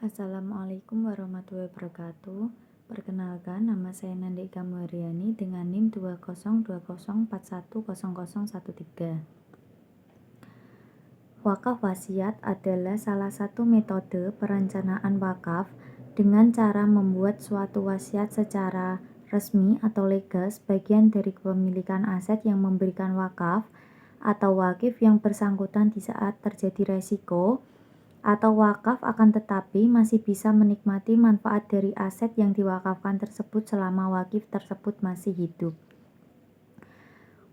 Assalamualaikum warahmatullahi wabarakatuh. Perkenalkan, nama saya Nandika Muharyani dengan NIM 20204141013. Wakaf wasiat adalah salah satu metode perencanaan wakaf dengan cara membuat suatu wasiat secara resmi atau legal sebagian dari kepemilikan aset yang memberikan wakaf atau wakif yang bersangkutan di saat terjadi resiko atau wakaf akan tetapi masih bisa menikmati manfaat dari aset yang diwakafkan tersebut selama wakif tersebut masih hidup.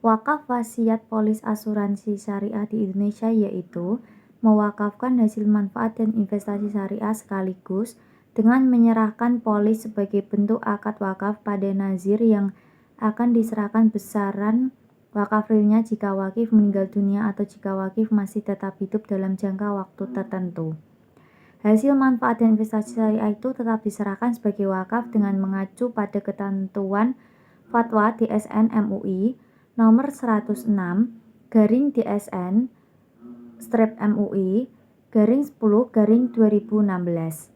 Wakaf wasiat polis asuransi syariah di Indonesia yaitu mewakafkan hasil manfaat dan investasi syariah sekaligus dengan menyerahkan polis sebagai bentuk akad wakaf pada nazir yang akan diserahkan besaran wakaf realnya jika wakif meninggal dunia atau jika wakif masih tetap hidup dalam jangka waktu tertentu. Hasil manfaat dan investasi syariah itu tetap diserahkan sebagai wakaf dengan mengacu pada ketentuan Fatwa DSN MUI nomor 106 garing DSN strip MUI garing 10 garing 2016.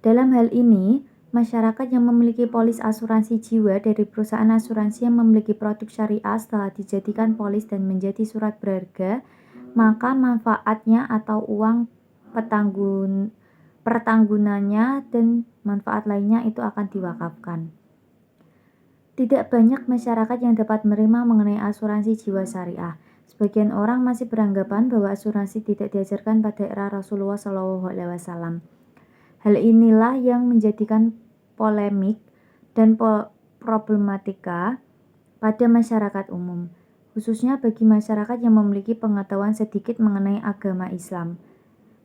Dalam hal ini, masyarakat yang memiliki polis asuransi jiwa dari perusahaan asuransi yang memiliki produk syariah setelah dijadikan polis dan menjadi surat berharga, maka manfaatnya atau uang pertanggunannya dan manfaat lainnya itu akan diwakafkan. Tidak banyak masyarakat yang dapat menerima mengenai asuransi jiwa syariah. Sebagian orang masih beranggapan bahwa asuransi tidak diajarkan pada era Rasulullah SAW. Hal inilah yang menjadikan polemik dan problematika pada masyarakat umum, khususnya bagi masyarakat yang memiliki pengetahuan sedikit mengenai agama Islam.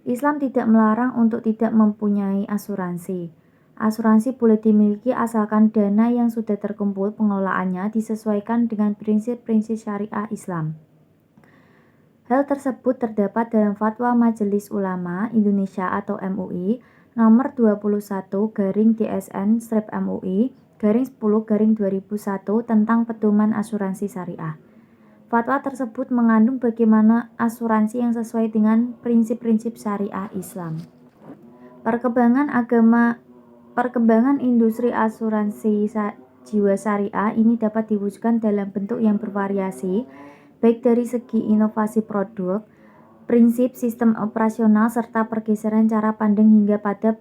Islam tidak melarang untuk tidak mempunyai asuransi. Asuransi boleh dimiliki asalkan dana yang sudah terkumpul pengelolaannya disesuaikan dengan prinsip-prinsip syariah Islam. Hal tersebut terdapat dalam Fatwa Majelis Ulama Indonesia atau MUI nomor 21 garing DSN strip MUI garing 10 garing 2001 tentang pedoman asuransi syariah. Fatwa tersebut mengandung bagaimana asuransi yang sesuai dengan prinsip-prinsip syariah Islam. Perkembangan industri asuransi jiwa syariah ini dapat diwujudkan dalam bentuk yang bervariasi, baik dari segi inovasi produk, prinsip sistem operasional, serta pergeseran cara pandang hingga pada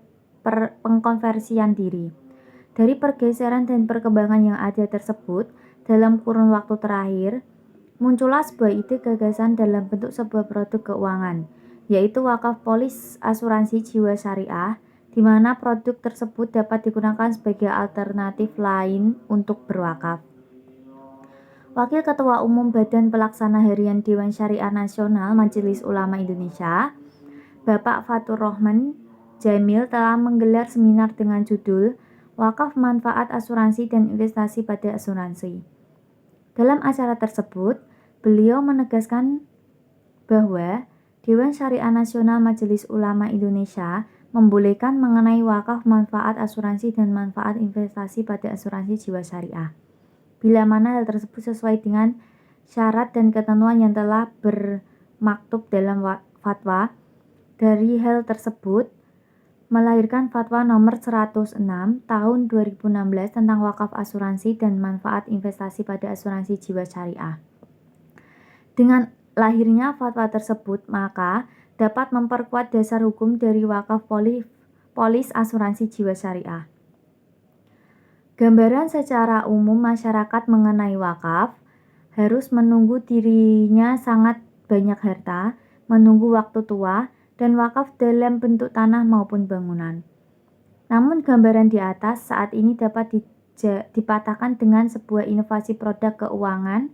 pengkonversian diri. Dari pergeseran dan perkembangan yang ada tersebut, dalam kurun waktu terakhir, muncullah sebuah ide gagasan dalam bentuk sebuah produk keuangan, yaitu wakaf polis asuransi jiwa syariah, di mana produk tersebut dapat digunakan sebagai alternatif lain untuk berwakaf. Wakil Ketua Umum Badan Pelaksana Harian Dewan Syariah Nasional Majelis Ulama Indonesia, Bapak Fatur Rohman Jamil telah menggelar seminar dengan judul Wakaf Manfaat Asuransi dan Investasi pada Asuransi. Dalam acara tersebut, beliau menegaskan bahwa Dewan Syariah Nasional Majelis Ulama Indonesia membolehkan mengenai wakaf manfaat asuransi dan manfaat investasi pada asuransi jiwa syariah, bila mana hal tersebut sesuai dengan syarat dan ketentuan yang telah bermaktub dalam fatwa. Dari hal tersebut, melahirkan Fatwa nomor 106 tahun 2016 tentang wakaf asuransi dan manfaat investasi pada asuransi jiwa syariah. Dengan lahirnya fatwa tersebut, maka dapat memperkuat dasar hukum dari wakaf polis asuransi jiwa syariah. Gambaran secara umum masyarakat mengenai wakaf harus menunggu dirinya sangat banyak harta, menunggu waktu tua, dan wakaf dalam bentuk tanah maupun bangunan. Namun gambaran di atas saat ini dapat dipatahkan dengan sebuah inovasi produk keuangan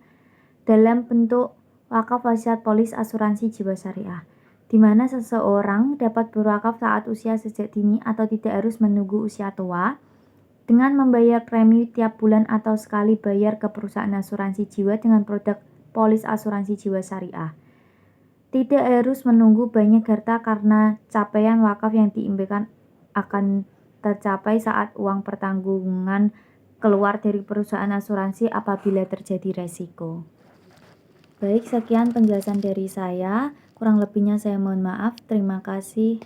dalam bentuk wakaf wasiat polis asuransi jiwa syariah, di mana seseorang dapat berwakaf saat usia sejak dini atau tidak harus menunggu usia tua, dengan membayar premi tiap bulan atau sekali bayar ke perusahaan asuransi jiwa dengan produk polis asuransi jiwa syariah. Tidak harus menunggu banyak harta karena capaian wakaf yang diimpikan akan tercapai saat uang pertanggungan keluar dari perusahaan asuransi apabila terjadi resiko. Baik, sekian penjelasan dari saya. Kurang lebihnya saya mohon maaf. Terima kasih.